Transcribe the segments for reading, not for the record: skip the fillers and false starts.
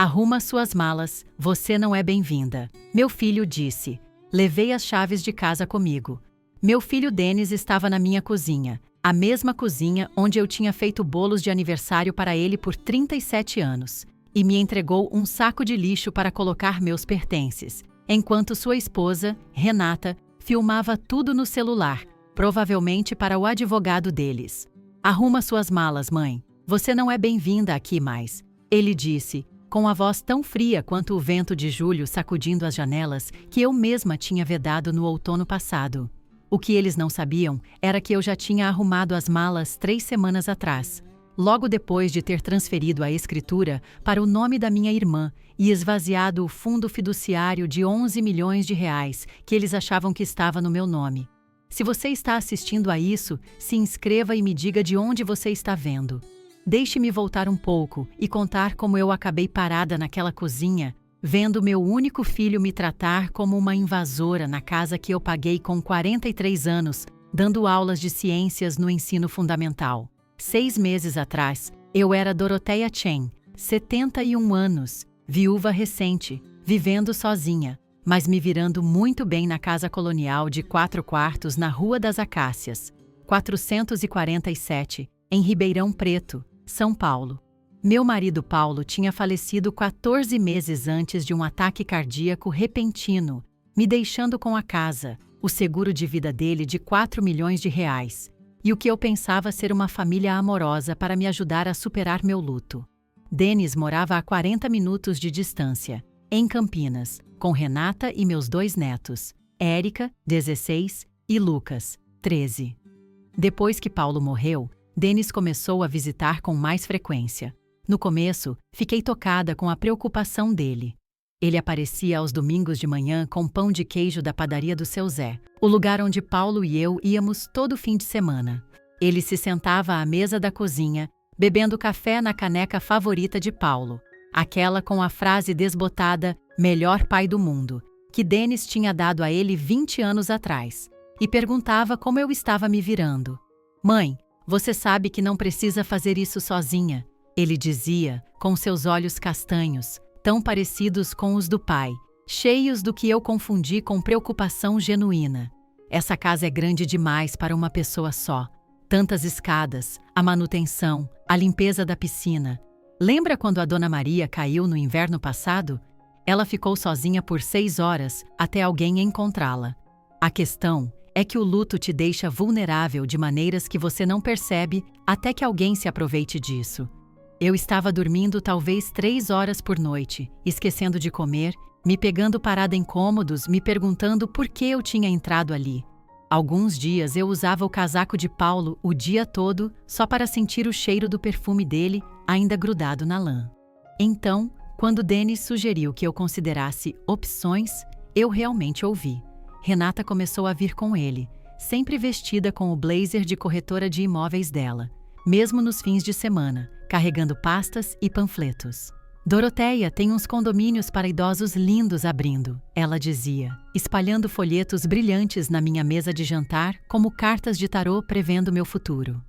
Arruma suas malas, você não é bem-vinda. Meu filho disse. Levei as chaves de casa comigo. Meu filho Denis estava na minha cozinha, a mesma cozinha onde eu tinha feito bolos de aniversário para ele por 37 anos, e me entregou um saco de lixo para colocar meus pertences, enquanto sua esposa, Renata, filmava tudo no celular, provavelmente para o advogado deles. Arruma suas malas, mãe. Você não é bem-vinda aqui mais, ele disse, com a voz tão fria quanto o vento de julho sacudindo as janelas que eu mesma tinha vedado no outono passado. O que eles não sabiam era que eu já tinha arrumado as malas 3 semanas atrás, logo depois de ter transferido a escritura para o nome da minha irmã e esvaziado o fundo fiduciário de 11 milhões de reais que eles achavam que estava no meu nome. Se você está assistindo a isso, se inscreva e me diga de onde você está vendo. Deixe-me voltar um pouco e contar como eu acabei parada naquela cozinha, vendo meu único filho me tratar como uma invasora na casa que eu paguei com 43 anos, dando aulas de ciências no ensino fundamental. 6 meses atrás, eu era Doroteia Chen, 71 anos, viúva recente, vivendo sozinha, mas me virando muito bem na casa colonial de 4 quartos na Rua das Acácias, 447, em Ribeirão Preto, São Paulo. Meu marido Paulo tinha falecido 14 meses antes de um ataque cardíaco repentino, me deixando com a casa, o seguro de vida dele de 4 milhões de reais, e o que eu pensava ser uma família amorosa para me ajudar a superar meu luto. Denis morava a 40 minutos de distância, em Campinas, com Renata e meus 2 netos, Érica, 16, e Lucas, 13. Depois que Paulo morreu, Denis começou a visitar com mais frequência. No começo, fiquei tocada com a preocupação dele. Ele aparecia aos domingos de manhã com pão de queijo da padaria do seu Zé, o lugar onde Paulo e eu íamos todo fim de semana. Ele se sentava à mesa da cozinha, bebendo café na caneca favorita de Paulo, aquela com a frase desbotada, melhor pai do mundo, que Denis tinha dado a ele 20 anos atrás, e perguntava como eu estava me virando. Mãe, você sabe que não precisa fazer isso sozinha, ele dizia, com seus olhos castanhos, tão parecidos com os do pai, cheios do que eu confundi com preocupação genuína. Essa casa é grande demais para uma pessoa só. Tantas escadas, a manutenção, a limpeza da piscina. Lembra quando a Dona Maria caiu no inverno passado? Ela ficou sozinha por 6 horas até alguém encontrá-la. A questão é que o luto te deixa vulnerável de maneiras que você não percebe até que alguém se aproveite disso. Eu estava dormindo talvez 3 horas por noite, esquecendo de comer, me pegando parada em cômodos, me perguntando por que eu tinha entrado ali. Alguns dias eu usava o casaco de Paulo o dia todo só para sentir o cheiro do perfume dele ainda grudado na lã. Então, quando Denis sugeriu que eu considerasse opções, eu realmente ouvi. Renata começou a vir com ele, sempre vestida com o blazer de corretora de imóveis dela, mesmo nos fins de semana, carregando pastas e panfletos. Doroteia tem uns condomínios para idosos lindos abrindo, ela dizia, espalhando folhetos brilhantes na minha mesa de jantar como cartas de tarô prevendo meu futuro.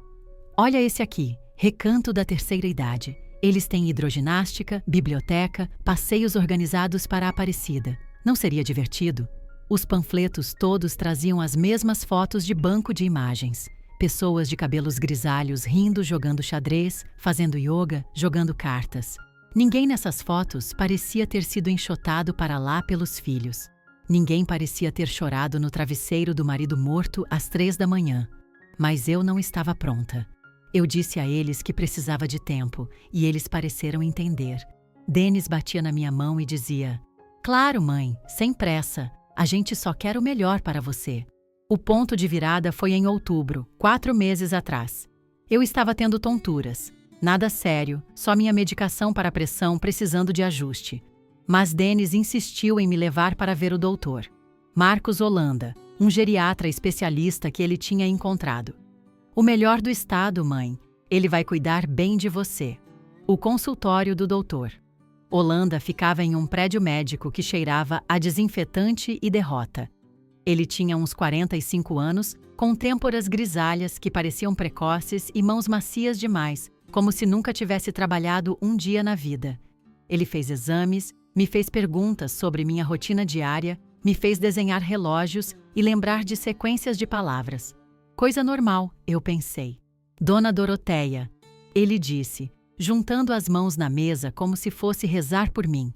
Olha esse aqui, Recanto da Terceira Idade. Eles têm hidroginástica, biblioteca, passeios organizados para a Aparecida. Não seria divertido? Os panfletos todos traziam as mesmas fotos de banco de imagens. Pessoas de cabelos grisalhos rindo, jogando xadrez, fazendo yoga, jogando cartas. Ninguém nessas fotos parecia ter sido enxotado para lá pelos filhos. Ninguém parecia ter chorado no travesseiro do marido morto às 3 da manhã. Mas eu não estava pronta. Eu disse a eles que precisava de tempo, e eles pareceram entender. Denis batia na minha mão e dizia: "Claro, mãe, sem pressa. A gente só quer o melhor para você." O ponto de virada foi em outubro, 4 meses atrás. Eu estava tendo tonturas. Nada sério, só minha medicação para a pressão precisando de ajuste. Mas Denis insistiu em me levar para ver o doutor. Marcos Holanda, um geriatra especialista que ele tinha encontrado. "O melhor do estado, mãe. Ele vai cuidar bem de você." O consultório do doutor. Holanda ficava em um prédio médico que cheirava a desinfetante e derrota. Ele tinha uns 45 anos, com têmporas grisalhas que pareciam precoces e mãos macias demais, como se nunca tivesse trabalhado um dia na vida. Ele fez exames, me fez perguntas sobre minha rotina diária, me fez desenhar relógios e lembrar de sequências de palavras. Coisa normal, eu pensei. Dona Doroteia, ele disse, juntando as mãos na mesa como se fosse rezar por mim.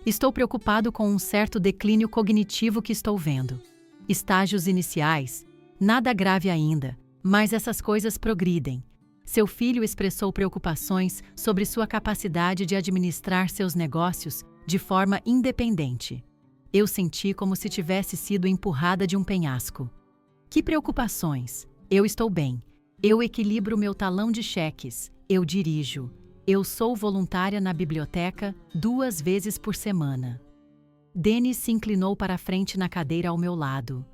Estou preocupado com um certo declínio cognitivo que estou vendo. Estágios iniciais, nada grave ainda, mas essas coisas progridem. Seu filho expressou preocupações sobre sua capacidade de administrar seus negócios de forma independente. Eu senti como se tivesse sido empurrada de um penhasco. Que preocupações? Eu estou bem. Eu equilibro meu talão de cheques. Eu dirijo. Eu sou voluntária na biblioteca 2 vezes por semana. Denis se inclinou para a frente na cadeira ao meu lado.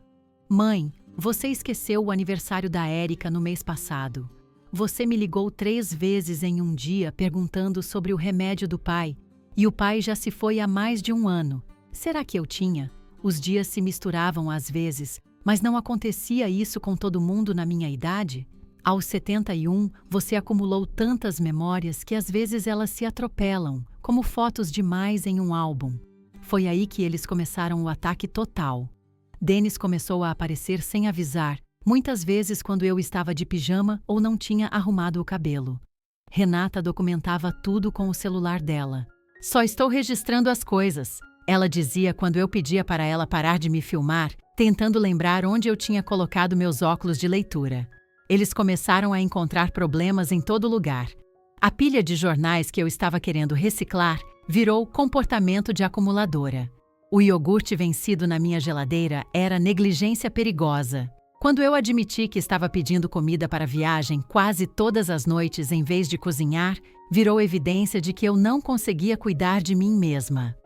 Mãe, você esqueceu o aniversário da Érica no mês passado. Você me ligou 3 vezes em um dia perguntando sobre o remédio do pai. E o pai já se foi há mais de 1 ano. Será que eu tinha? Os dias se misturavam às vezes, mas não acontecia isso com todo mundo na minha idade? Aos 71, você acumulou tantas memórias que às vezes elas se atropelam, como fotos demais em um álbum. Foi aí que eles começaram o ataque total. Denis começou a aparecer sem avisar, muitas vezes quando eu estava de pijama ou não tinha arrumado o cabelo. Renata documentava tudo com o celular dela. Só estou registrando as coisas, ela dizia quando eu pedia para ela parar de me filmar, tentando lembrar onde eu tinha colocado meus óculos de leitura. Eles começaram a encontrar problemas em todo lugar. A pilha de jornais que eu estava querendo reciclar virou comportamento de acumuladora. O iogurte vencido na minha geladeira era negligência perigosa. Quando eu admiti que estava pedindo comida para a viagem quase todas as noites em vez de cozinhar, virou evidência de que eu não conseguia cuidar de mim mesma.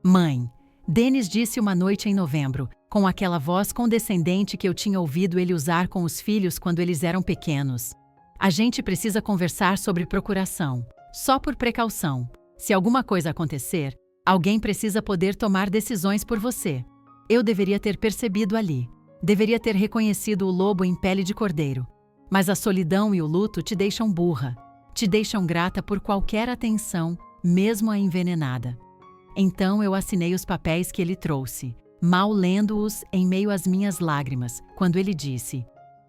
Mãe, Denis disse uma noite em novembro, com aquela voz condescendente que eu tinha ouvido ele usar com os filhos quando eles eram pequenos. A gente precisa conversar sobre procuração, só por precaução. Se alguma coisa acontecer, alguém precisa poder tomar decisões por você. Eu deveria ter percebido ali. Deveria ter reconhecido o lobo em pele de cordeiro. Mas a solidão e o luto te deixam burra. Te deixam grata por qualquer atenção, mesmo a envenenada. Então eu assinei os papéis que ele trouxe, mal lendo-os em meio às minhas lágrimas, quando ele disse: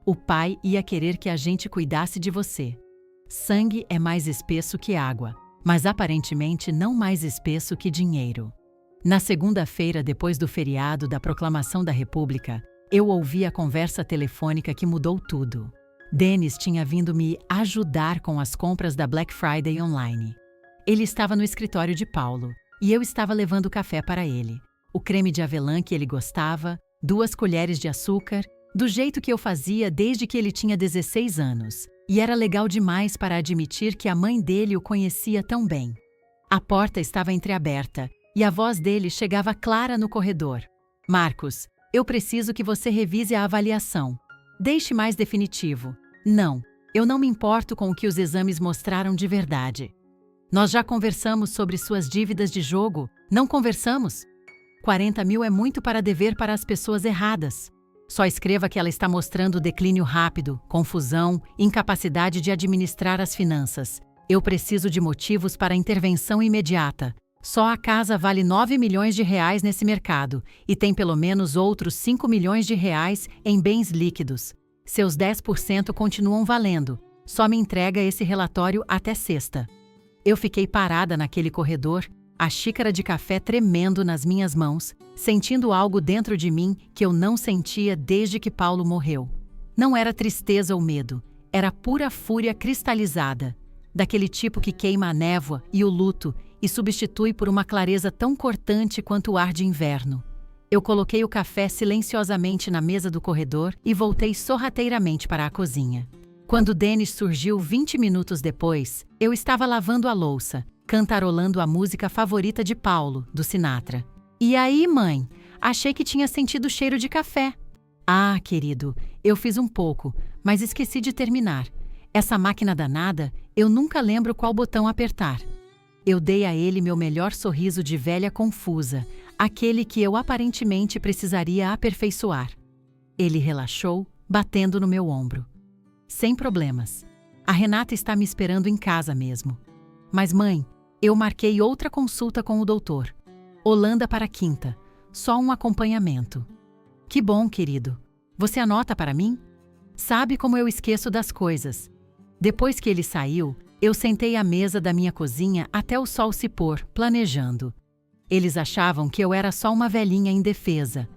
o pai ia querer que a gente cuidasse de você. Sangue é mais espesso que água, mas aparentemente não mais espesso que dinheiro. Na segunda-feira, depois do feriado da Proclamação da República, eu ouvi a conversa telefônica que mudou tudo. Denis tinha vindo me ajudar com as compras da Black Friday online. Ele estava no escritório de Paulo, e eu estava levando café para ele. O creme de avelã que ele gostava, 2 colheres de açúcar, do jeito que eu fazia desde que ele tinha 16 anos. E era legal demais para admitir que a mãe dele o conhecia tão bem. A porta estava entreaberta, e a voz dele chegava clara no corredor. Marcos, eu preciso que você revise a avaliação. Deixe mais definitivo. Não, eu não me importo com o que os exames mostraram de verdade. Nós já conversamos sobre suas dívidas de jogo, não conversamos? 40 mil é muito para dever para as pessoas erradas. Só escreva que ela está mostrando declínio rápido, confusão, incapacidade de administrar as finanças. Eu preciso de motivos para intervenção imediata. Só a casa vale 9 milhões de reais nesse mercado e tem pelo menos outros 5 milhões de reais em bens líquidos. Seus 10% continuam valendo. Só me entrega esse relatório até sexta. Eu fiquei parada naquele corredor, a xícara de café tremendo nas minhas mãos, sentindo algo dentro de mim que eu não sentia desde que Paulo morreu. Não era tristeza ou medo, era pura fúria cristalizada, daquele tipo que queima a névoa e o luto e substitui por uma clareza tão cortante quanto o ar de inverno. Eu coloquei o café silenciosamente na mesa do corredor e voltei sorrateiramente para a cozinha. Quando Denis surgiu 20 minutos depois, eu estava lavando a louça, cantarolando a música favorita de Paulo, do Sinatra. E aí, mãe? Achei que tinha sentido cheiro de café. Ah, querido, eu fiz um pouco, mas esqueci de terminar. Essa máquina danada, eu nunca lembro qual botão apertar. Eu dei a ele meu melhor sorriso de velha confusa, aquele que eu aparentemente precisaria aperfeiçoar. Ele relaxou, batendo no meu ombro. Sem problemas. A Renata está me esperando em casa mesmo. Mas, mãe, Eu marquei outra consulta com o doutor. Holanda para quinta. Só um acompanhamento. Que bom, querido. Você anota para mim? Sabe como eu esqueço das coisas. Depois que ele saiu, eu sentei à mesa da minha cozinha até o sol se pôr, planejando. Eles achavam que eu era só uma velhinha indefesa.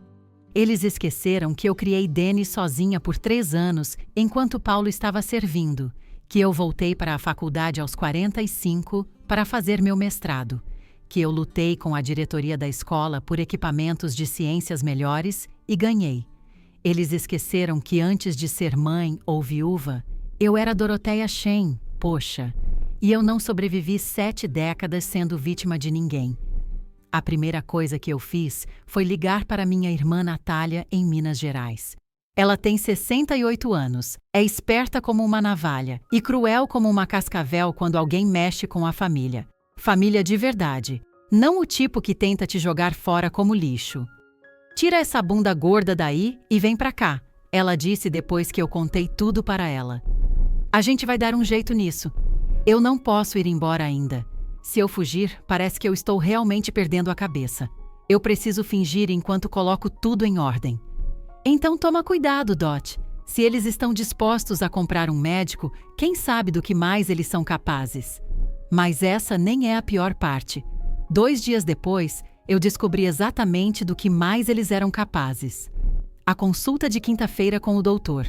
Eles esqueceram que eu criei Denis sozinha por 3 anos, enquanto Paulo estava servindo, que eu voltei para a faculdade aos 45 para fazer meu mestrado, que eu lutei com a diretoria da escola por equipamentos de ciências melhores e ganhei. Eles esqueceram que antes de ser mãe ou viúva, eu era Doroteia Shen, poxa, e eu não sobrevivi 7 décadas sendo vítima de ninguém. A primeira coisa que eu fiz foi ligar para minha irmã Natália em Minas Gerais. Ela tem 68 anos, é esperta como uma navalha e cruel como uma cascavel quando alguém mexe com a família. Família de verdade, não o tipo que tenta te jogar fora como lixo. Tira essa bunda gorda daí e vem pra cá, ela disse depois que eu contei tudo para ela. A gente vai dar um jeito nisso. Eu não posso ir embora ainda. Se eu fugir, parece que eu estou realmente perdendo a cabeça. Eu preciso fingir enquanto coloco tudo em ordem. Então toma cuidado, Dot. Se eles estão dispostos a comprar um médico, quem sabe do que mais eles são capazes. Mas essa nem é a pior parte. 2 dias depois, eu descobri exatamente do que mais eles eram capazes. A consulta de quinta-feira com o doutor.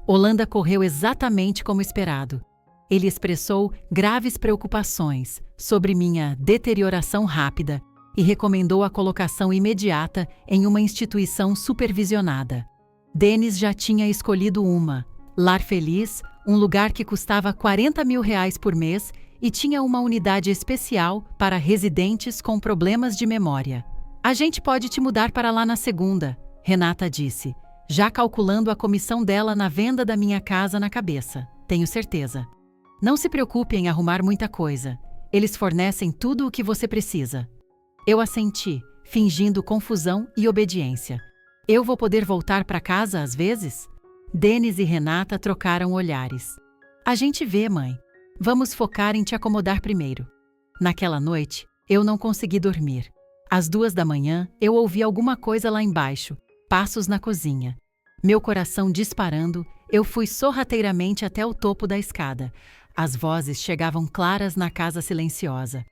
Holanda correu exatamente como esperado. Ele expressou graves preocupações sobre minha deterioração rápida e recomendou a colocação imediata em uma instituição supervisionada. Denis já tinha escolhido uma, Lar Feliz, um lugar que custava R$40 mil por mês e tinha uma unidade especial para residentes com problemas de memória. A gente pode te mudar para lá na segunda, Renata disse, já calculando a comissão dela na venda da minha casa na cabeça, tenho certeza. Não se preocupe em arrumar muita coisa. Eles fornecem tudo o que você precisa. Eu assenti, fingindo confusão e obediência. Eu vou poder voltar para casa às vezes? Denis e Renata trocaram olhares. A gente vê, mãe. Vamos focar em te acomodar primeiro. Naquela noite, eu não consegui dormir. Às 2 da manhã, eu ouvi alguma coisa lá embaixo, passos na cozinha. Meu coração disparando, eu fui sorrateiramente até o topo da escada. As vozes chegavam claras na casa silenciosa.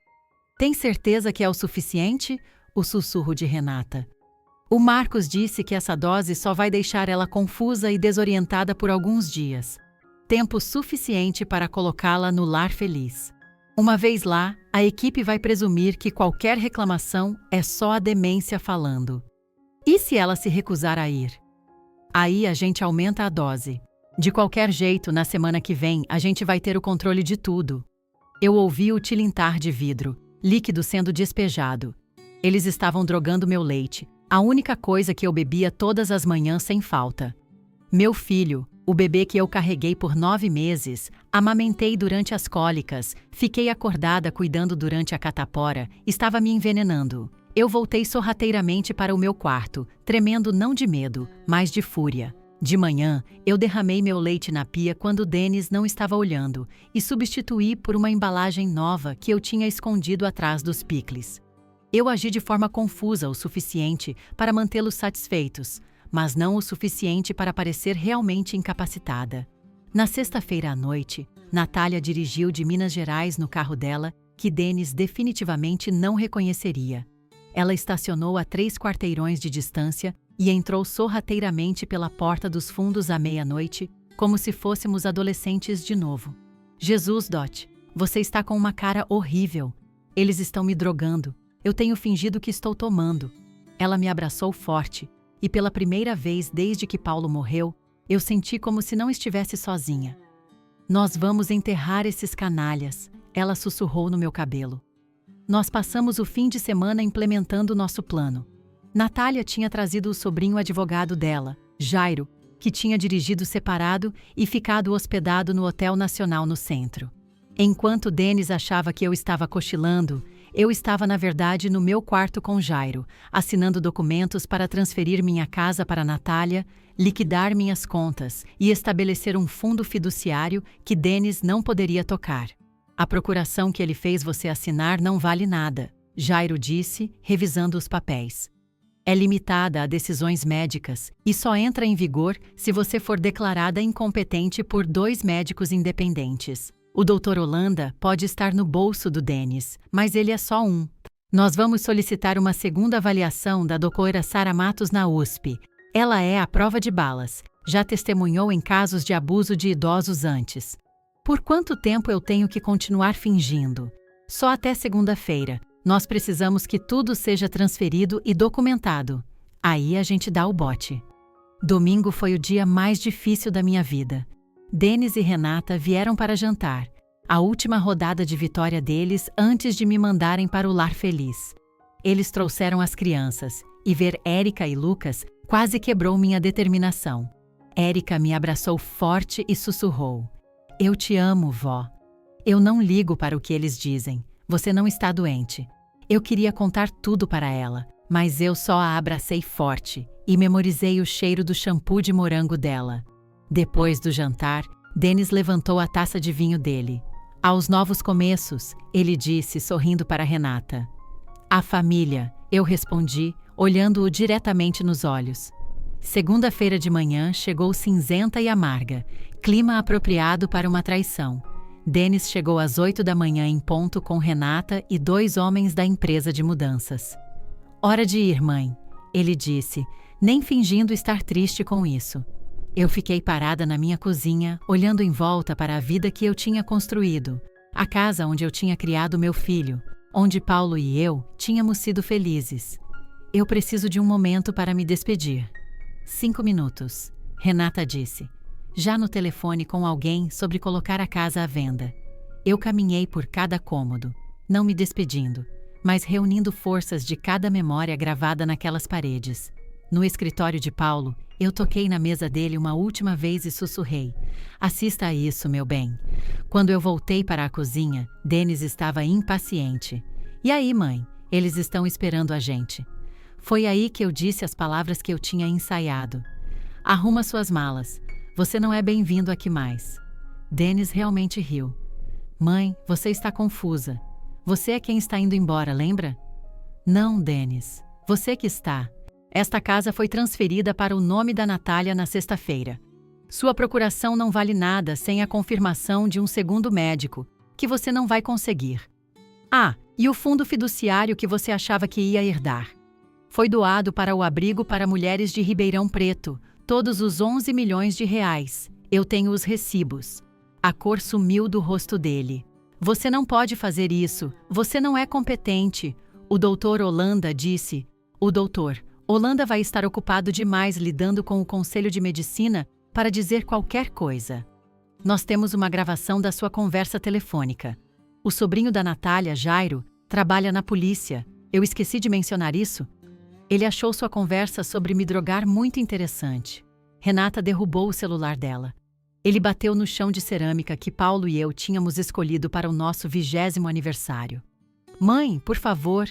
Tem certeza que é o suficiente? O sussurro de Renata. O Marcos disse que essa dose só vai deixar ela confusa e desorientada por alguns dias. Tempo suficiente para colocá-la no lar feliz. Uma vez lá, a equipe vai presumir que qualquer reclamação é só a demência falando. E se ela se recusar a ir? Aí a gente aumenta a dose. De qualquer jeito, na semana que vem, a gente vai ter o controle de tudo. Eu ouvi o tilintar de vidro, líquido sendo despejado. Eles estavam drogando meu leite, a única coisa que eu bebia todas as manhãs sem falta. Meu filho, o bebê que eu carreguei por 9 meses, amamentei durante as cólicas, fiquei acordada cuidando durante a catapora, estava me envenenando. Eu voltei sorrateiramente para o meu quarto, tremendo não de medo, mas de fúria. De manhã, eu derramei meu leite na pia quando Denis não estava olhando e substituí por uma embalagem nova que eu tinha escondido atrás dos picles. Eu agi de forma confusa o suficiente para mantê-los satisfeitos, mas não o suficiente para parecer realmente incapacitada. Na sexta-feira à noite, Natália dirigiu de Minas Gerais no carro dela, que Denis definitivamente não reconheceria. Ela estacionou a 3 quarteirões de distância e entrou sorrateiramente pela porta dos fundos à meia-noite, como se fôssemos adolescentes de novo. Jesus, Dot, você está com uma cara horrível. Eles estão me drogando. Eu tenho fingido que estou tomando. Ela me abraçou forte, e pela primeira vez desde que Paulo morreu, eu senti como se não estivesse sozinha. Nós vamos enterrar esses canalhas, ela sussurrou no meu cabelo. Nós passamos o fim de semana implementando nosso plano. Natália tinha trazido o sobrinho advogado dela, Jairo, que tinha dirigido separado e ficado hospedado no Hotel Nacional no centro. Enquanto Denis achava que eu estava cochilando, eu estava na verdade no meu quarto com Jairo, assinando documentos para transferir minha casa para Natália, liquidar minhas contas e estabelecer um fundo fiduciário que Denis não poderia tocar. A procuração que ele fez você assinar não vale nada, Jairo disse, revisando os papéis. É limitada a decisões médicas e só entra em vigor se você for declarada incompetente por 2 médicos independentes. O Dr. Holanda pode estar no bolso do Dennis, mas ele é só um. Nós vamos solicitar uma segunda avaliação da Dra. Sara Matos na USP. Ela é a prova de balas. Já testemunhou em casos de abuso de idosos antes. Por quanto tempo eu tenho que continuar fingindo? Só até segunda-feira. Nós precisamos que tudo seja transferido e documentado. Aí a gente dá o bote. Domingo foi o dia mais difícil da minha vida. Dennis e Renata vieram para jantar. A última rodada de vitória deles antes de me mandarem para o lar feliz. Eles trouxeram as crianças, e ver Érica e Lucas quase quebrou minha determinação. Érica me abraçou forte e sussurrou: "Eu te amo, vó." Eu não ligo para o que eles dizem. Você não está doente. Eu queria contar tudo para ela, mas eu só a abracei forte e memorizei o cheiro do shampoo de morango dela. Depois do jantar, Dennis levantou a taça de vinho dele. "Aos novos começos", ele disse, sorrindo para Renata. "A família", eu respondi, olhando-o diretamente nos olhos. Segunda-feira de manhã chegou cinzenta e amarga, clima apropriado para uma traição. Dennis chegou às 8 da manhã em ponto com Renata e 2 homens da empresa de mudanças. "Hora de ir, mãe", ele disse, nem fingindo estar triste com isso. Eu fiquei parada na minha cozinha, olhando em volta para a vida que eu tinha construído, a casa onde eu tinha criado meu filho, onde Paulo e eu tínhamos sido felizes. Eu preciso de um momento para me despedir. 5 minutos, Renata disse, já no telefone com alguém sobre colocar a casa à venda. Eu caminhei por cada cômodo, não me despedindo, mas reunindo forças de cada memória gravada naquelas paredes. No escritório de Paulo, eu toquei na mesa dele uma última vez e sussurrei: "Assista a isso, meu bem." Quando eu voltei para a cozinha, Dennis estava impaciente. "E aí, mãe? Eles estão esperando a gente." Foi aí que eu disse as palavras que eu tinha ensaiado. "Arruma suas malas. Você não é bem-vindo aqui mais." Dennis realmente riu. "Mãe, você está confusa. Você é quem está indo embora, lembra?" "Não, Dennis. Você que está. Esta casa foi transferida para o nome da Natália na sexta-feira. Sua procuração não vale nada sem a confirmação de um segundo médico, que você não vai conseguir. Ah, e o fundo fiduciário que você achava que ia herdar. Foi doado para o abrigo para mulheres de Ribeirão Preto, todos os 11 milhões de reais. Eu tenho os recibos." A cor sumiu do rosto dele. "Você não pode fazer isso. Você não é competente." O doutor Holanda disse. "O doutor Holanda vai estar ocupado demais lidando com o Conselho de Medicina para dizer qualquer coisa. Nós temos uma gravação da sua conversa telefônica. O sobrinho da Natália, Jairo, trabalha na polícia. Eu esqueci de mencionar isso. Ele achou sua conversa sobre me drogar muito interessante." Renata derrubou o celular dela. Ele bateu no chão de cerâmica que Paulo e eu tínhamos escolhido para o nosso 20º aniversário. "Mãe, por favor."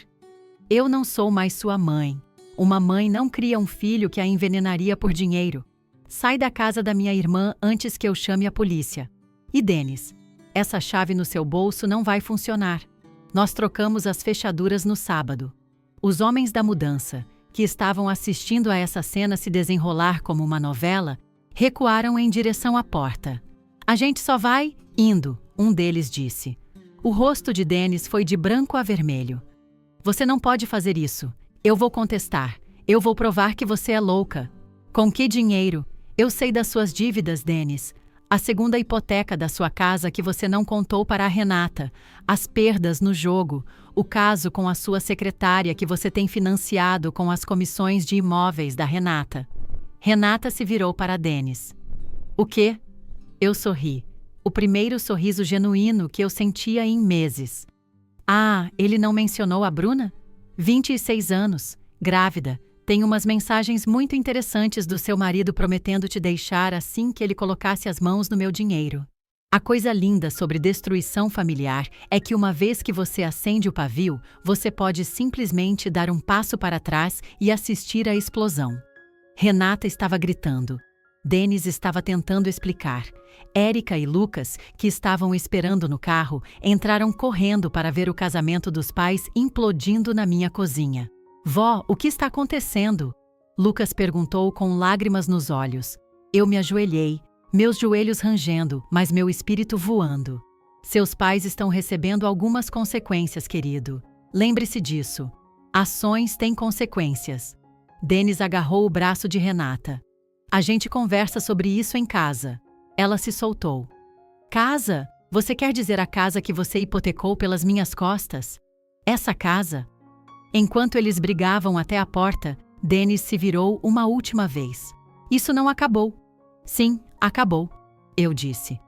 "Eu não sou mais sua mãe. Uma mãe não cria um filho que a envenenaria por dinheiro. Sai da casa da minha irmã antes que eu chame a polícia. E Dennis, essa chave no seu bolso não vai funcionar. Nós trocamos as fechaduras no sábado." Os homens da mudança, que estavam assistindo a essa cena se desenrolar como uma novela, recuaram em direção à porta. "A gente só vai indo", um deles disse. O rosto de Dennis foi de branco a vermelho. "Você não pode fazer isso. Eu vou contestar. Eu vou provar que você é louca." "Com que dinheiro?" "Eu sei das suas dívidas, Dennis. A segunda hipoteca da sua casa que você não contou para a Renata, as perdas no jogo, o caso com a sua secretária que você tem financiado com as comissões de imóveis da Renata." Renata se virou para Dennis. "O quê?" Eu sorri. O primeiro sorriso genuíno que eu sentia em meses. "Ah, ele não mencionou a Bruna? 26 anos, grávida. Tem umas mensagens muito interessantes do seu marido prometendo te deixar assim que ele colocasse as mãos no meu dinheiro. A coisa linda sobre destruição familiar é que uma vez que você acende o pavio, você pode simplesmente dar um passo para trás e assistir à explosão." Renata estava gritando. Denis estava tentando explicar. Érica e Lucas, que estavam esperando no carro, entraram correndo para ver o casamento dos pais implodindo na minha cozinha. Vó, o que está acontecendo? Lucas perguntou com lágrimas nos olhos. Eu me ajoelhei, meus joelhos rangendo, mas meu espírito voando. Seus pais estão recebendo algumas consequências, querido. Lembre-se disso. Ações têm consequências. Denis agarrou o braço de Renata. A gente conversa sobre isso em casa. Ela se soltou. Casa? Você quer dizer a casa que você hipotecou pelas minhas costas? Essa casa? Enquanto eles brigavam até a porta, Denis se virou uma última vez. Isso não acabou. Sim, acabou, eu disse.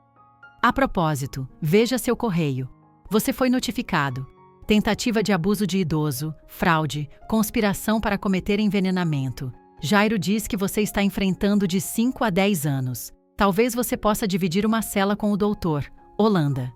A propósito, veja seu correio. Você foi notificado. Tentativa de abuso de idoso, fraude, conspiração para cometer envenenamento. Jairo diz que você está enfrentando de 5 a 10 anos. Talvez você possa dividir uma cela com o doutor, Holanda.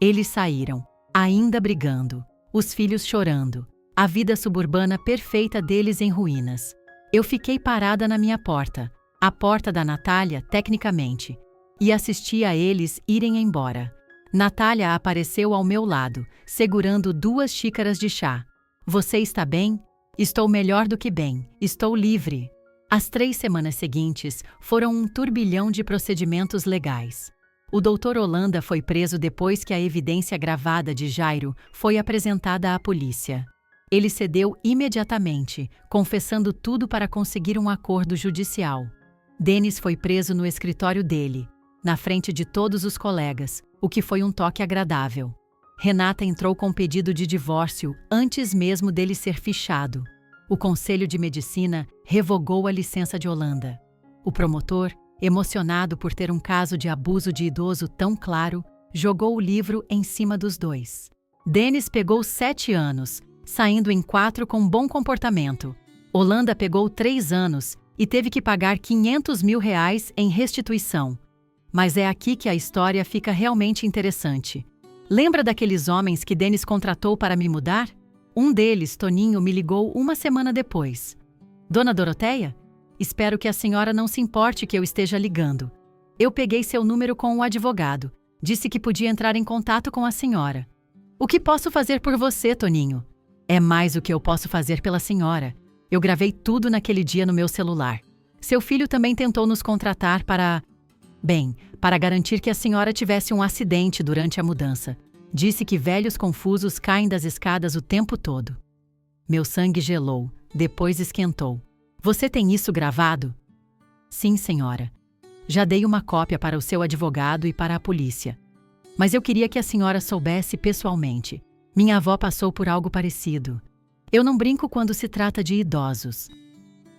Eles saíram, ainda brigando, os filhos chorando, a vida suburbana perfeita deles em ruínas. Eu fiquei parada na minha porta, a porta da Natália, tecnicamente, e assisti a eles irem embora. Natália apareceu ao meu lado, segurando 2 xícaras de chá. Você está bem? Estou melhor do que bem. Estou livre. As 3 semanas seguintes foram um turbilhão de procedimentos legais. O doutor Holanda foi preso depois que a evidência gravada de Jairo foi apresentada à polícia. Ele cedeu imediatamente, confessando tudo para conseguir um acordo judicial. Denis foi preso no escritório dele, na frente de todos os colegas, o que foi um toque agradável. Renata entrou com pedido de divórcio antes mesmo dele ser fichado. O Conselho de Medicina revogou a licença de Holanda. O promotor, emocionado por ter um caso de abuso de idoso tão claro, jogou o livro em cima dos 2. Denis pegou 7 anos, saindo em 4 com bom comportamento. Holanda pegou 3 anos e teve que pagar R$500 mil em restituição. Mas é aqui que a história fica realmente interessante. Lembra daqueles homens que Denis contratou para me mudar? Um deles, Toninho, me ligou uma semana depois. Dona Doroteia? Espero que a senhora não se importe que eu esteja ligando. Eu peguei seu número com o advogado. Disse que podia entrar em contato com a senhora. O que posso fazer por você, Toninho? É mais o que eu posso fazer pela senhora. Eu gravei tudo naquele dia no meu celular. Seu filho também tentou nos contratar para garantir que a senhora tivesse um acidente durante a mudança. Disse que velhos confusos caem das escadas o tempo todo. Meu sangue gelou, depois esquentou. Você tem isso gravado? Sim, senhora. Já dei uma cópia para o seu advogado e para a polícia. Mas eu queria que a senhora soubesse pessoalmente. Minha avó passou por algo parecido. Eu não brinco quando se trata de idosos.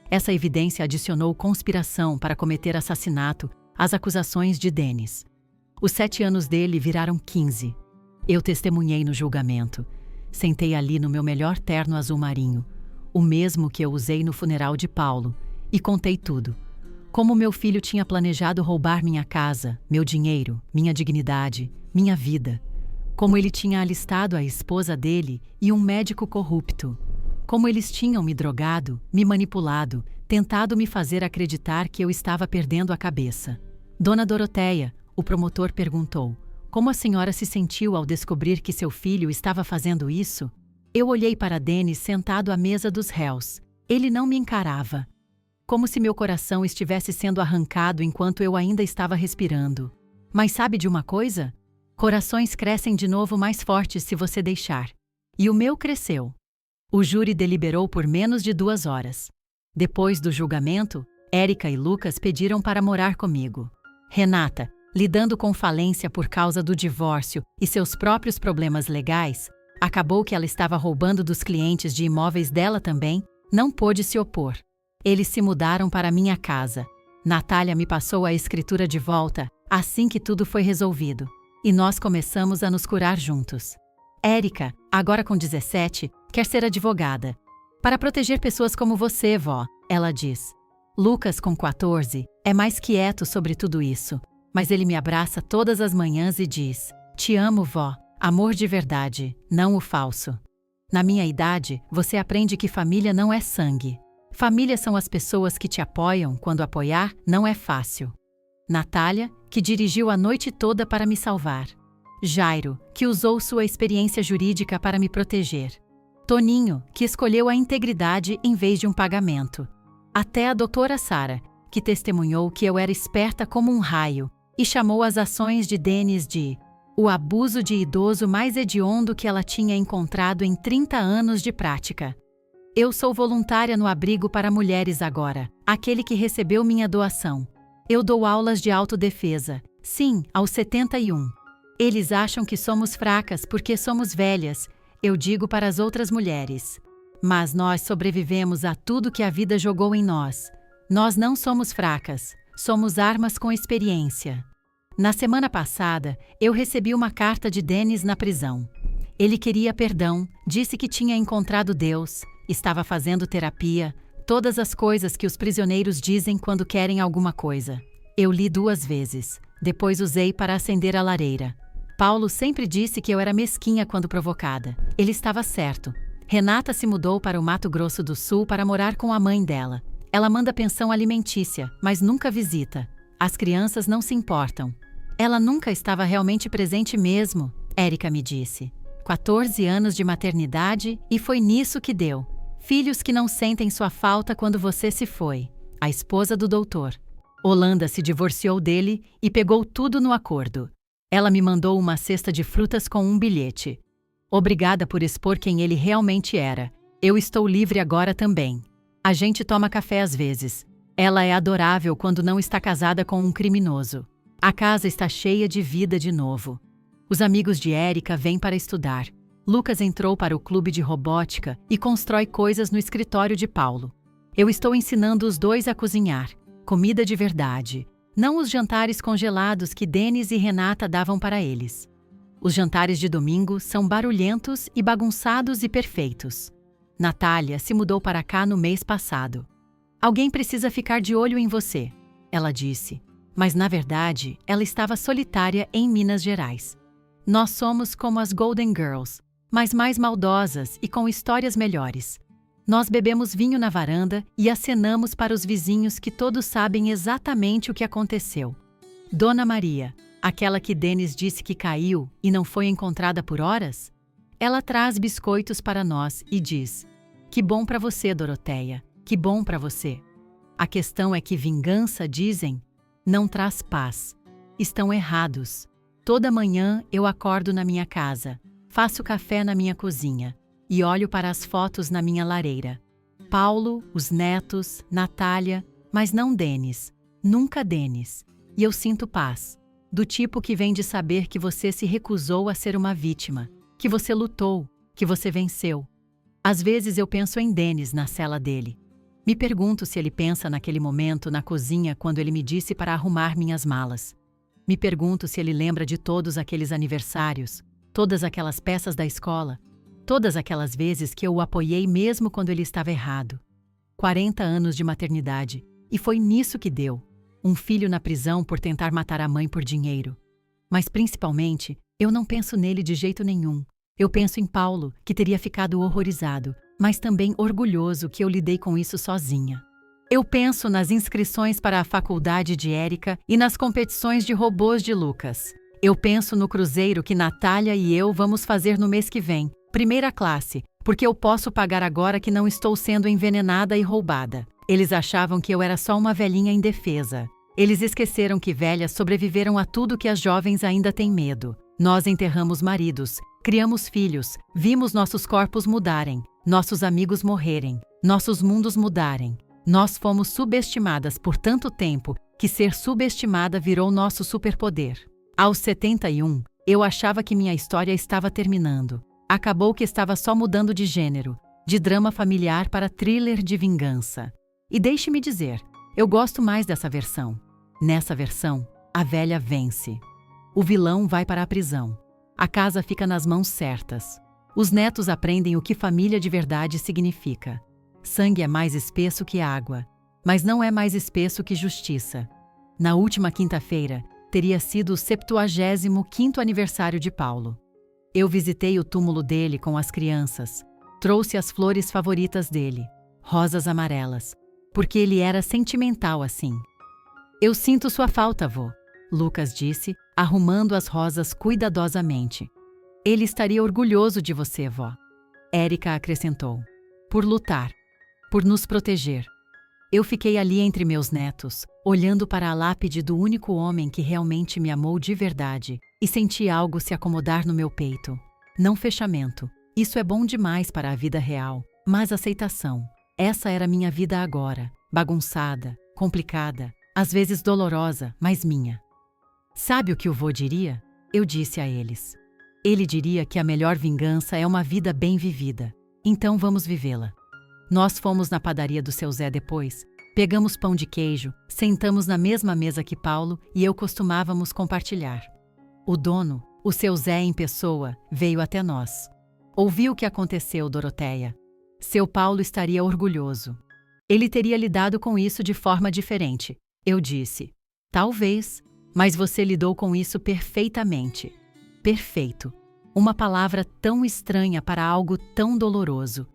Essa evidência adicionou conspiração para cometer assassinato às acusações de Denis. Os 7 anos dele viraram 15. Eu testemunhei no julgamento. Sentei ali no meu melhor terno azul marinho, o mesmo que eu usei no funeral de Paulo, e contei tudo. Como meu filho tinha planejado roubar minha casa, meu dinheiro, minha dignidade, minha vida. Como ele tinha alistado a esposa dele e um médico corrupto. Como eles tinham me drogado, me manipulado, tentado me fazer acreditar que eu estava perdendo a cabeça. Dona Doroteia, o promotor perguntou, como a senhora se sentiu ao descobrir que seu filho estava fazendo isso? Eu olhei para Denis sentado à mesa dos réus. Ele não me encarava. Como se meu coração estivesse sendo arrancado enquanto eu ainda estava respirando. Mas sabe de uma coisa? Corações crescem de novo mais fortes se você deixar. E o meu cresceu. O júri deliberou por menos de 2 horas. Depois do julgamento, Érica e Lucas pediram para morar comigo. Renata, lidando com falência por causa do divórcio e seus próprios problemas legais, acabou que ela estava roubando dos clientes de imóveis dela também, não pôde se opor. Eles se mudaram para minha casa. Natália me passou a escritura de volta assim que tudo foi resolvido. E nós começamos a nos curar juntos. Érica, agora com 17, quer ser advogada. Para proteger pessoas como você, vó, ela diz. Lucas, com 14, é mais quieto sobre tudo isso. Mas ele me abraça todas as manhãs e diz, te amo, vó, amor de verdade, não o falso. Na minha idade, você aprende que família não é sangue. Família são as pessoas que te apoiam quando apoiar não é fácil. Natália, que dirigiu a noite toda para me salvar. Jairo, que usou sua experiência jurídica para me proteger. Toninho, que escolheu a integridade em vez de um pagamento. Até a doutora Sara, que testemunhou que eu era esperta como um raio e chamou as ações de Denis de o abuso de idoso mais hediondo que ela tinha encontrado em 30 anos de prática. Eu sou voluntária no abrigo para mulheres agora, aquele que recebeu minha doação. Eu dou aulas de autodefesa, sim, aos 71. Eles acham que somos fracas porque somos velhas, eu digo para as outras mulheres. Mas nós sobrevivemos a tudo que a vida jogou em nós. Nós não somos fracas, somos armas com experiência. Na semana passada, eu recebi uma carta de Denis na prisão. Ele queria perdão, disse que tinha encontrado Deus, estava fazendo terapia, todas as coisas que os prisioneiros dizem quando querem alguma coisa. Eu li 2 vezes, depois usei para acender a lareira. Paulo sempre disse que eu era mesquinha quando provocada. Ele estava certo. Renata se mudou para o Mato Grosso do Sul para morar com a mãe dela. Ela manda pensão alimentícia, mas nunca visita. As crianças não se importam. Ela nunca estava realmente presente mesmo, Érica me disse. 14 anos de maternidade e foi nisso que deu. Filhos que não sentem sua falta quando você se foi. A esposa do doutor. Holanda se divorciou dele e pegou tudo no acordo. Ela me mandou uma cesta de frutas com um bilhete. Obrigada por expor quem ele realmente era. Eu estou livre agora também. A gente toma café às vezes. Ela é adorável quando não está casada com um criminoso. A casa está cheia de vida de novo. Os amigos de Érica vêm para estudar. Lucas entrou para o clube de robótica e constrói coisas no escritório de Paulo. Eu estou ensinando os dois a cozinhar. Comida de verdade. Não os jantares congelados que Denis e Renata davam para eles. Os jantares de domingo são barulhentos e bagunçados e perfeitos. Natália se mudou para cá no mês passado. Alguém precisa ficar de olho em você, ela disse. Mas, na verdade, ela estava solitária em Minas Gerais. Nós somos como as Golden Girls, mas mais maldosas e com histórias melhores. Nós bebemos vinho na varanda e acenamos para os vizinhos que todos sabem exatamente o que aconteceu. Dona Maria, aquela que Denis disse que caiu e não foi encontrada por horas? Ela traz biscoitos para nós e diz: "Que bom para você, Doroteia, que bom para você." A questão é que vingança, dizem, não traz paz. Estão errados. Toda manhã eu acordo na minha casa, faço café na minha cozinha e olho para as fotos na minha lareira. Paulo, os netos, Natália, mas não Denis. Nunca Denis. E eu sinto paz. Do tipo que vem de saber que você se recusou a ser uma vítima, que você lutou, que você venceu. Às vezes eu penso em Denis na cela dele. Me pergunto se ele pensa naquele momento na cozinha quando ele me disse para arrumar minhas malas. Me pergunto se ele lembra de todos aqueles aniversários, todas aquelas peças da escola, todas aquelas vezes que eu o apoiei mesmo quando ele estava errado. 40 anos de maternidade, e foi nisso que deu. Um filho na prisão por tentar matar a mãe por dinheiro. Mas principalmente, eu não penso nele de jeito nenhum. Eu penso em Paulo, que teria ficado horrorizado, mas também orgulhoso que eu lidei com isso sozinha. Eu penso nas inscrições para a faculdade de Érica e nas competições de robôs de Lucas. Eu penso no cruzeiro que Natália e eu vamos fazer no mês que vem, primeira classe, porque eu posso pagar agora que não estou sendo envenenada e roubada. Eles achavam que eu era só uma velhinha indefesa. Eles esqueceram que velhas sobreviveram a tudo que as jovens ainda têm medo. Nós enterramos maridos, criamos filhos, vimos nossos corpos mudarem, nossos amigos morrerem, nossos mundos mudarem. Nós fomos subestimadas por tanto tempo que ser subestimada virou nosso superpoder. Aos 71, eu achava que minha história estava terminando. Acabou que estava só mudando de gênero, de drama familiar para thriller de vingança. E deixe-me dizer, eu gosto mais dessa versão. Nessa versão, a velha vence. O vilão vai para a prisão. A casa fica nas mãos certas. Os netos aprendem o que família de verdade significa. Sangue é mais espesso que água, mas não é mais espesso que justiça. Na última quinta-feira, teria sido o 75º aniversário de Paulo. Eu visitei o túmulo dele com as crianças, trouxe as flores favoritas dele, rosas amarelas, porque ele era sentimental assim. Eu sinto sua falta, vô, Lucas disse, arrumando as rosas cuidadosamente. Ele estaria orgulhoso de você, vó. Érica acrescentou. Por lutar, por nos proteger. Eu fiquei ali entre meus netos, olhando para a lápide do único homem que realmente me amou de verdade, e senti algo se acomodar no meu peito. Não fechamento. Isso é bom demais para a vida real, mas aceitação. Essa era minha vida agora, bagunçada, complicada, às vezes dolorosa, mas minha. Sabe o que o vô diria? Eu disse a eles. Ele diria que a melhor vingança é uma vida bem vivida. Então vamos vivê-la. Nós fomos na padaria do seu Zé depois, pegamos pão de queijo, sentamos na mesma mesa que Paulo e eu costumávamos compartilhar. O dono, o seu Zé em pessoa, veio até nós. Ouviu o que aconteceu, Doroteia. Seu Paulo estaria orgulhoso. Ele teria lidado com isso de forma diferente. Eu disse. Talvez, mas você lidou com isso perfeitamente. Perfeito. Uma palavra tão estranha para algo tão doloroso.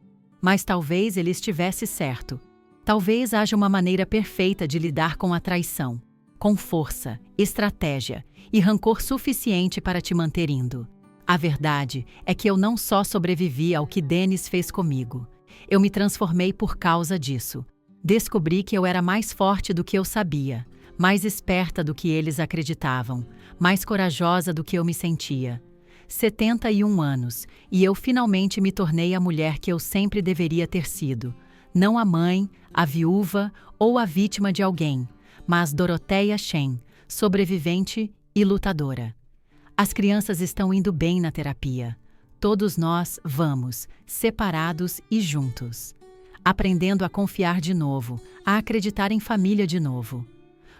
Mas talvez ele estivesse certo. Talvez haja uma maneira perfeita de lidar com a traição. Com força, estratégia e rancor suficiente para te manter indo. A verdade é que eu não só sobrevivi ao que Denis fez comigo. Eu me transformei por causa disso. Descobri que eu era mais forte do que eu sabia, mais esperta do que eles acreditavam, mais corajosa do que eu me sentia. 71 anos, e eu finalmente me tornei a mulher que eu sempre deveria ter sido. Não a mãe, a viúva ou a vítima de alguém, mas Doroteia Shen, sobrevivente e lutadora. As crianças estão indo bem na terapia. Todos nós vamos, separados e juntos. Aprendendo a confiar de novo, a acreditar em família de novo.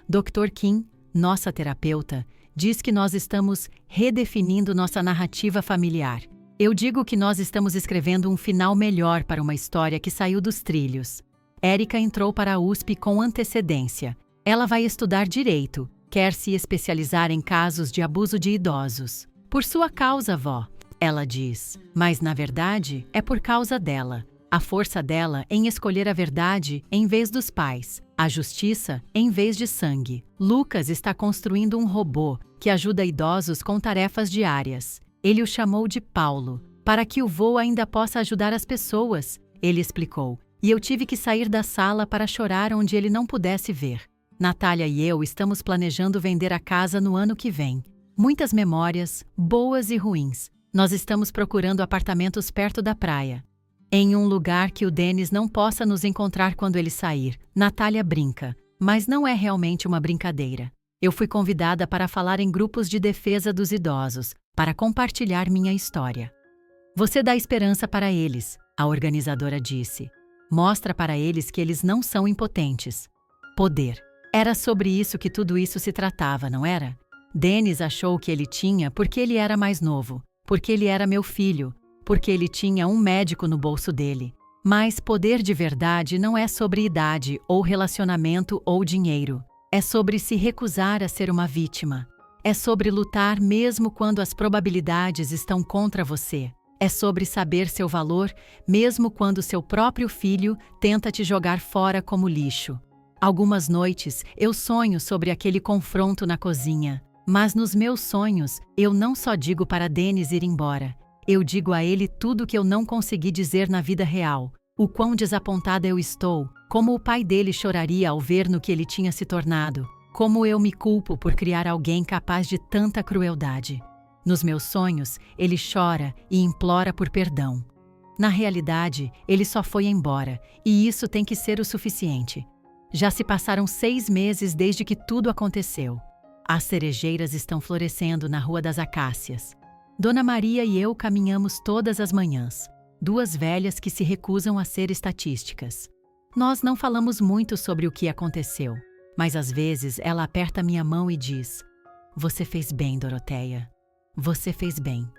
Dr. Kim, nossa terapeuta, diz que nós estamos redefinindo nossa narrativa familiar. Eu digo que nós estamos escrevendo um final melhor para uma história que saiu dos trilhos. Érica entrou para a USP com antecedência. Ela vai estudar direito, quer se especializar em casos de abuso de idosos. Por sua causa, vó, ela diz. Mas, na verdade, é por causa dela. A força dela em escolher a verdade em vez dos pais, a justiça em vez de sangue. Lucas está construindo um robô que ajuda idosos com tarefas diárias. Ele o chamou de Paulo, para que o vô ainda possa ajudar as pessoas, ele explicou. E eu tive que sair da sala para chorar onde ele não pudesse ver. Natália e eu estamos planejando vender a casa no ano que vem. Muitas memórias, boas e ruins. Nós estamos procurando apartamentos perto da praia. Em um lugar que o Denis não possa nos encontrar quando ele sair. Natália brinca, mas não é realmente uma brincadeira. Eu fui convidada para falar em grupos de defesa dos idosos, para compartilhar minha história. Você dá esperança para eles, a organizadora disse. Mostra para eles que eles não são impotentes. Poder. Era sobre isso que tudo isso se tratava, não era? Denis achou que ele tinha porque ele era mais novo, porque ele era meu filho, porque ele tinha um médico no bolso dele. Mas poder de verdade não é sobre idade, ou relacionamento, ou dinheiro. É sobre se recusar a ser uma vítima. É sobre lutar mesmo quando as probabilidades estão contra você. É sobre saber seu valor mesmo quando seu próprio filho tenta te jogar fora como lixo. Algumas noites eu sonho sobre aquele confronto na cozinha. Mas nos meus sonhos, eu não só digo para Denis ir embora. Eu digo a ele tudo o que eu não consegui dizer na vida real. O quão desapontada eu estou, como o pai dele choraria ao ver no que ele tinha se tornado. Como eu me culpo por criar alguém capaz de tanta crueldade. Nos meus sonhos, ele chora e implora por perdão. Na realidade, ele só foi embora, e isso tem que ser o suficiente. Já se passaram 6 meses desde que tudo aconteceu. As cerejeiras estão florescendo na Rua das Acácias. Dona Maria e eu caminhamos todas as manhãs. 2 velhas que se recusam a ser estatísticas. Nós não falamos muito sobre o que aconteceu, mas às vezes ela aperta minha mão e diz: "Você fez bem, Doroteia. Você fez bem."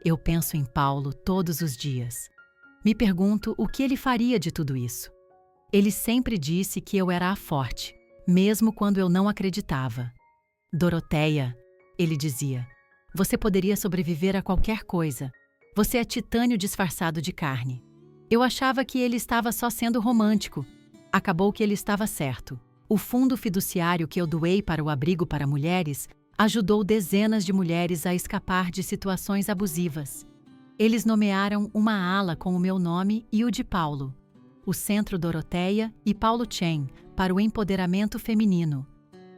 Eu penso em Paulo todos os dias. Me pergunto o que ele faria de tudo isso. Ele sempre disse que eu era a forte, mesmo quando eu não acreditava. "Doroteia", ele dizia, "você poderia sobreviver a qualquer coisa. Você é titânio disfarçado de carne." Eu achava que ele estava só sendo romântico. Acabou que ele estava certo. O fundo fiduciário que eu doei para o abrigo para mulheres ajudou dezenas de mulheres a escapar de situações abusivas. Eles nomearam uma ala com o meu nome e o de Paulo, o Centro Doroteia e Paulo Chen, para o empoderamento feminino.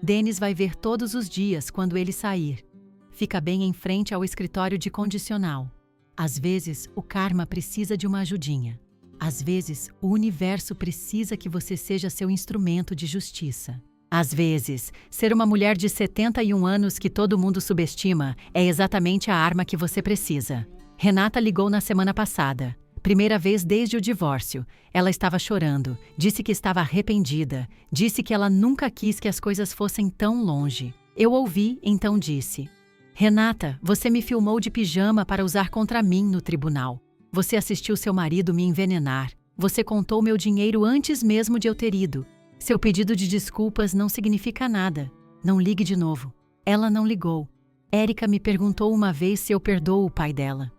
Denis vai ver todos os dias quando ele sair. Fica bem em frente ao escritório de condicional. Às vezes, o karma precisa de uma ajudinha. Às vezes, o universo precisa que você seja seu instrumento de justiça. Às vezes, ser uma mulher de 71 anos que todo mundo subestima é exatamente a arma que você precisa. Renata ligou na semana passada. Primeira vez desde o divórcio. Ela estava chorando, disse que estava arrependida, disse que ela nunca quis que as coisas fossem tão longe. Eu ouvi, então disse: Renata, você me filmou de pijama para usar contra mim no tribunal. Você assistiu seu marido me envenenar. Você contou meu dinheiro antes mesmo de eu ter ido. Seu pedido de desculpas não significa nada. Não ligue de novo. Ela não ligou. Érica me perguntou uma vez se eu perdoo o pai dela.